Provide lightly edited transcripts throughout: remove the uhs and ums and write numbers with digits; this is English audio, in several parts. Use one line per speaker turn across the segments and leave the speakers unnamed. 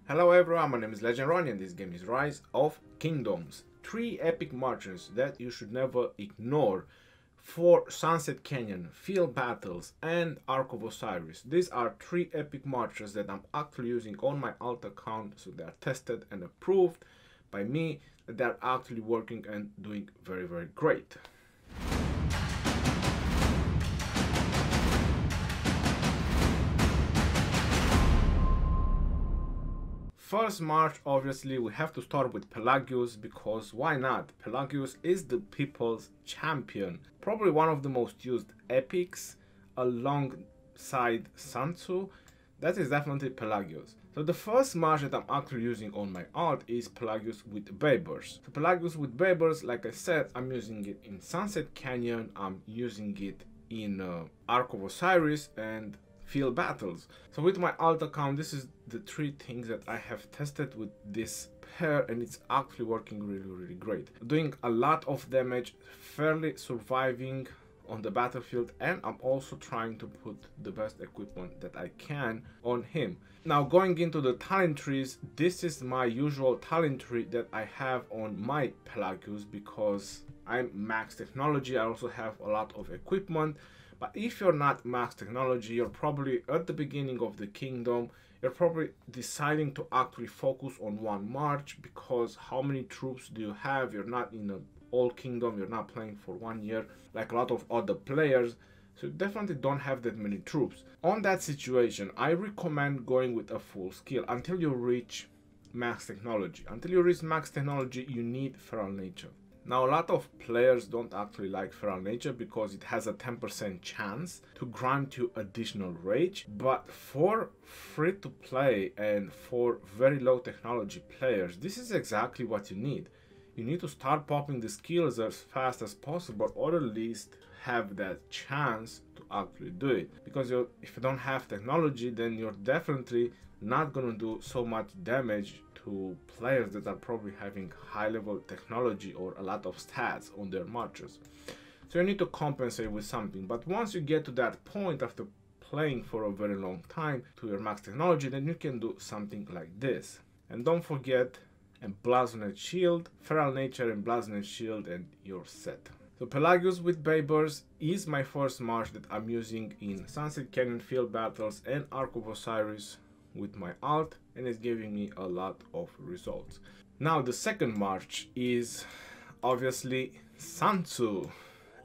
Hello everyone, my name is Legend Ronnie and this game is Rise of Kingdoms. 3 epic marches that you should never ignore for Sunset Canyon, Field Battles and Ark of Osiris. These are 3 epic marches that I'm actually using on my alt account, so they are tested and approved by me that they're actually working and doing very great. First march, obviously, we have to start with Pelagius because why not? Pelagius is the people's champion. Probably one of the most used epics alongside Sun Tzu. That is definitely Pelagius. So the first march that I'm actually using on my alt is Pelagius with Baibars. So Pelagius with Baibars, like I said, I'm using it in Sunset Canyon, I'm using it in Ark of Osiris and Field Battles. So with my alt account, this is the 3 things that I have tested with this pair and it's actually working really great. Doing a lot of damage, fairly surviving on the battlefield, and I'm also trying to put the best equipment that I can on him. Now going into the talent trees, this is my usual talent tree that I have on my Pelagius because I'm max technology. I also have a lot of equipment. But if you're not max technology, you're probably at the beginning of the kingdom, you're probably deciding to actually focus on one march because how many troops do you have? You're not in an old kingdom, you're not playing for 1 year like a lot of other players, so you definitely don't have that many troops. On that situation, I recommend going with a full skill until you reach max technology. Until you reach max technology, you need Feral Nature. Now, a lot of players don't actually like Feral Nature because it has a 10% chance to grant you additional rage, but for free to play and for very low technology players, this is exactly what you need. You need to start popping the skills as fast as possible, or at least have that chance to actually do it. Because if you don't have technology, then you're definitely not gonna do so much damage to players that are probably having high level technology or a lot of stats on their marches. So you need to compensate with something, but once you get to that point after playing for a very long time to your max technology, then you can do something like this. And don't forget Emblazoned Shield, Feral Nature, Emblazoned Shield, and you're set. So Pelagius with Baibars is my first march that I'm using in Sunset Canyon, Field Battles and Ark of Osiris with my alt, and it's giving me a lot of results. Now the second march is obviously Sun Tzu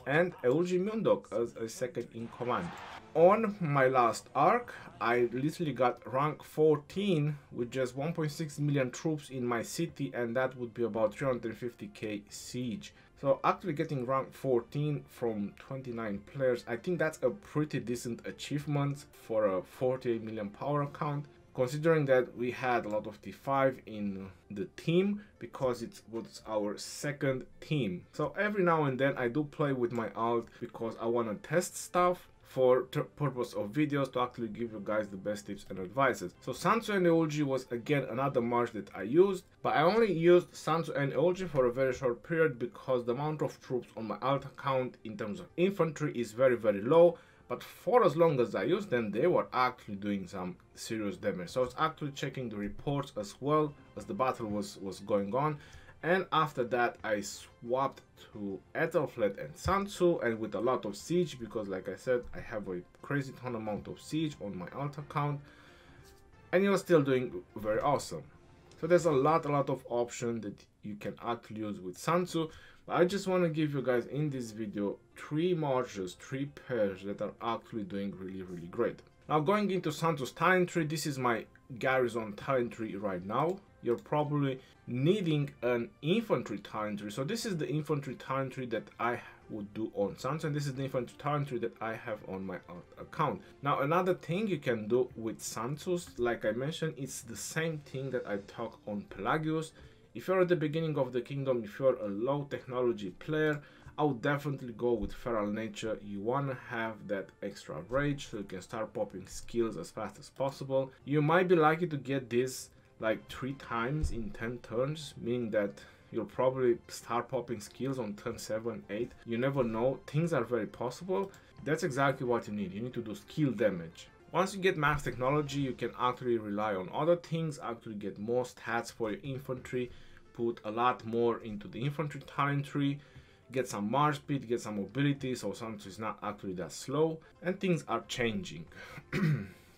and Eulji Mundok as a second in command. On my last arc, I literally got rank 14 with just 1.6 million troops in my city, and that would be about 350k siege. So actually getting rank 14 from 29 players, I think that's a pretty decent achievement for a 48 million power account, considering that we had a lot of T5 in the team because it was our second team. So every now and then I do play with my alt because I want to test stuff for purpose of videos to actually give you guys the best tips and advices. So Sun Tzu and Eulji was again another march that I used, but I only used Sun Tzu and Eulji for a very short period because the amount of troops on my alt account in terms of infantry is very low. But for as long as I used them, they were actually doing some serious damage. So I was actually checking the reports as well as the battle was going on. And after that, I swapped to Aethelflaed and Sun Tzu, and with a lot of siege, because like I said, I have a crazy ton amount of siege on my alt account. And it was still doing very awesome. So there's a lot of options that you can actually use with Sun Tzu. But I just want to give you guys in this video 3 marches, 3 pairs that are actually doing really great. Now going into Sun Tzu's talent tree, this is my garrison talent tree right now. You're probably needing an infantry talent tree. So this is the infantry talent tree that I would do on Sun Tzu, and this is the infantry talent tree that I have on my account. Now another thing you can do with Sun Tzu's, like I mentioned, it's the same thing that I talk on Pelagius. If you're at the beginning of the kingdom, if you're a low technology player, I would definitely go with Feral Nature. You want to have that extra rage so you can start popping skills as fast as possible. You might be lucky to get this like 3 times in 10 turns, meaning that you'll probably start popping skills on turn 7, 8. You never know, things are very possible. That's exactly what you need. You need to do skill damage. Once you get max technology, you can actually rely on other things, actually get more stats for your infantry, put a lot more into the infantry talent tree, get some march speed, get some mobility, so Sun Tzu is not actually that slow, and things are changing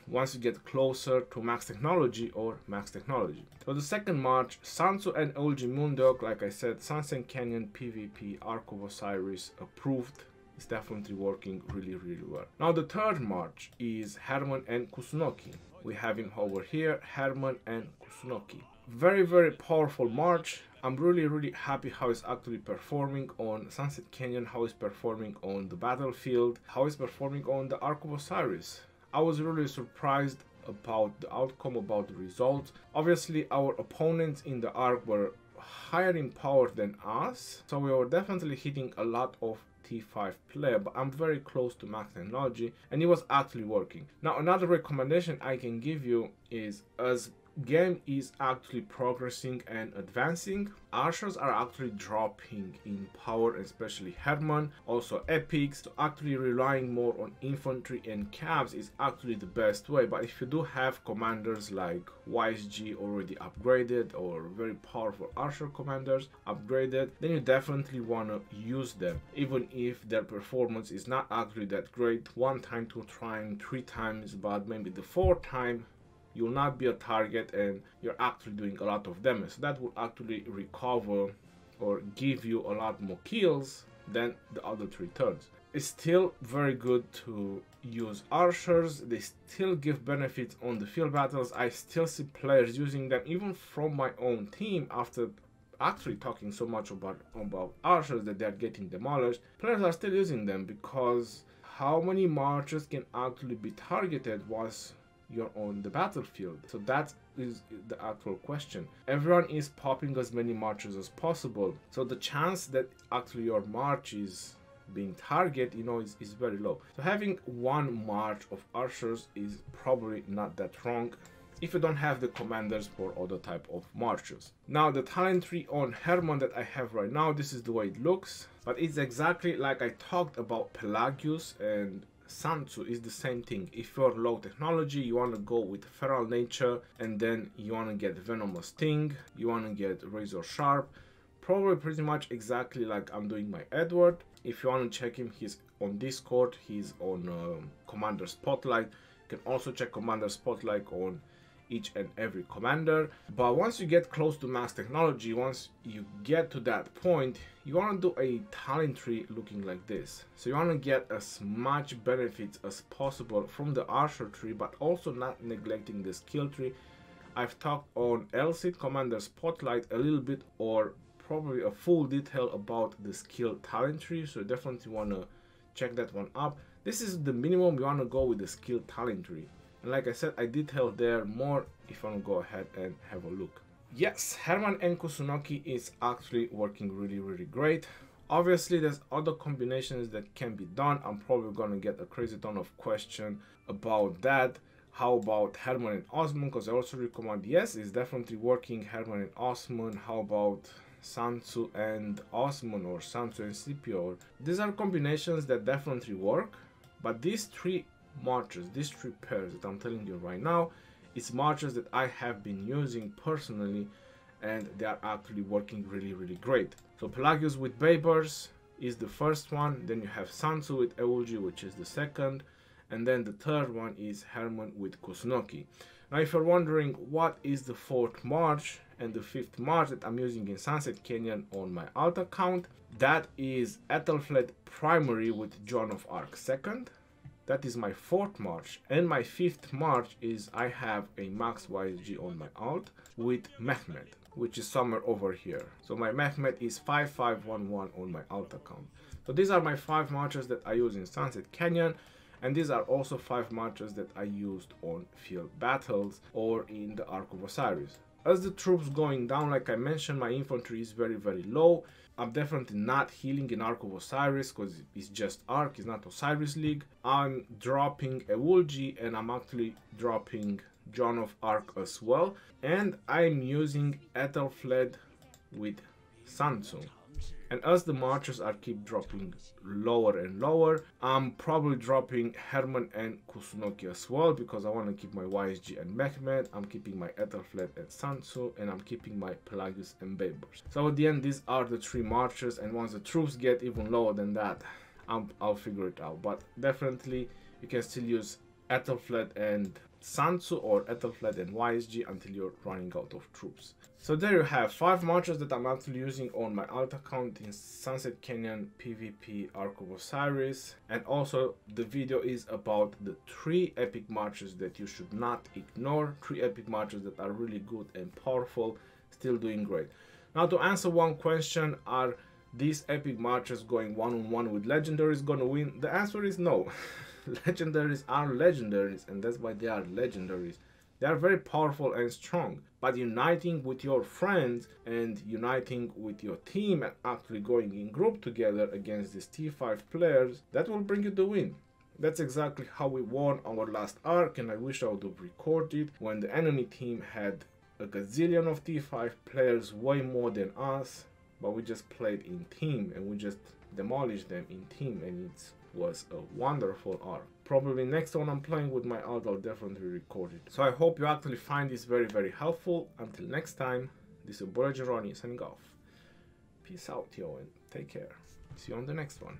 once you get closer to max technology or max technology. So the second March, Sun Tzu and Eulji Moondog, like I said, Sunset Canyon PvP Ark of Osiris approved. It's definitely working really well. Now the third March is Hermann and Kusunoki. We have him over here, Hermann and Kusunoki. Very powerful March. I'm really happy how it's actually performing on Sunset Canyon, how it's performing on the battlefield, how it's performing on the Ark of Osiris. I was really surprised about the outcome, about the results. Obviously, our opponents in the Ark were higher in power than us, so we were definitely hitting a lot of T5 play, but I'm very close to max technology, and it was actually working. Now, another recommendation I can give you is, as game is actually progressing and advancing, archers are actually dropping in power, especially Hermann, also epics. So actually relying more on infantry and cabs is actually the best way. But if you do have commanders like YSG already upgraded, or very powerful archer commanders upgraded, then you definitely want to use them, even if their performance is not actually that great. 1 time, 2 times, 3 times, but maybe the 4th time you'll not be a target and you're actually doing a lot of damage. So that will actually recover or give you a lot more kills than the other 3 turns. It's still very good to use archers. They still give benefits on the field battles. I still see players using them, even from my own team, after actually talking so much about archers that they're getting demolished. Players are still using them because how many marches can actually be targeted once you're on the battlefield? So that is the actual question. Everyone is popping as many marches as possible, so the chance that actually your march is being targeted, is very low. So having 1 march of archers is probably not that wrong if you don't have the commanders for other type of marches. Now the talent tree on Hermann that I have right now, this is the way it looks, but it's exactly like I talked about Pelagius and Sun Tzu. Is the same thing. If you're low technology, you want to go with feral nature, and then you want to get venomous sting, you want to get razor sharp, probably pretty much exactly like I'm doing my Edward. If you want to check him, he's on Discord, he's on Commander Spotlight. You can also check Commander Spotlight on each and every commander. But once you get close to max technology, once you get to that point, you want to do a talent tree looking like this. So you want to get as much benefits as possible from the archer tree, but also not neglecting the skill tree. I've talked on LCD Commander Spotlight a little bit, or probably a full detail about the skill talent tree, so you definitely want to check that one up. This is the minimum you want to go with the skill talent tree. And like I said, I detailed there more if you want to go ahead and have a look. Yes, Hermann and Kusunoki is actually working really great. Obviously, there's other combinations that can be done. I'm probably going to get a crazy ton of questions about that. How about Hermann and Osman? Because I also recommend, yes, it's definitely working, Hermann and Osman. How about Sun Tzu and Osman, or Sun Tzu and Scipio? These are combinations that definitely work, but these 3 marches, these 3 pairs that I'm telling you right now, it's marches that I have been using personally, and they are actually working really great. So Pelagius with Babers is the first one, then you have Sun Tzu with Eulji, which is the second, and then the third one is Hermann with Kusunoki. Now if you're wondering what is the 4th march and the 5th march that I'm using in Sunset Canyon on my alt account, that is Ethelflaed primary with Joan of Arc second. That is my 4th march, and my 5th march is I have a max YSG on my alt with Mehmet, which is somewhere over here. So my Mehmet is 5511 on my alt account. So these are my 5 marches that I use in Sunset Canyon, and these are also 5 marches that I used on field battles or in the Ark of Osiris. As the troops going down, like I mentioned, my infantry is very low. I'm definitely not healing in Ark of Osiris because it's just Ark, it's not Osiris League. I'm dropping Eulji, and I'm actually dropping Joan of Arc as well. And I'm using Ethelflaed with Sun Tzu. And as the marches are keep dropping lower and lower, I'm probably dropping Hermann and Kusunoki as well, because I want to keep my YSG and Mehmet, I'm keeping my Ethelflaed and Sansu, and I'm keeping my Pelagius and Baybars. So at the end, these are the 3 marches, and once the troops get even lower than that, I'll figure it out. But definitely you can still use Ethelflaed and Sansu or Ethelflaed and YSG until you're running out of troops. So there you have 5 marches that I'm actually using on my alt account in Sunset Canyon PvP Ark of Osiris. And also the video is about the 3 epic marches that you should not ignore. 3 epic marches that are really good and powerful, still doing great. Now to answer one question, are these epic marches going one-on-one with legendaries gonna win? The answer is no. Legendaries are legendaries, and that's why they are legendaries. They are very powerful and strong, but uniting with your friends and uniting with your team and actually going in group together against these T5 players, that will bring you the win. That's exactly how we won our last arc, and I wish I would have recorded when the enemy team had a gazillion of T5 players, way more than us, but we just played in team and we just demolished them in team, and it was a wonderful arc. Probably next one I'm playing with my alt, I'll definitely record it. So I hope you actually find this very, very helpful. Until next time, this is Boy Geroni signing off. Peace out, yo, and take care. See you on the next one.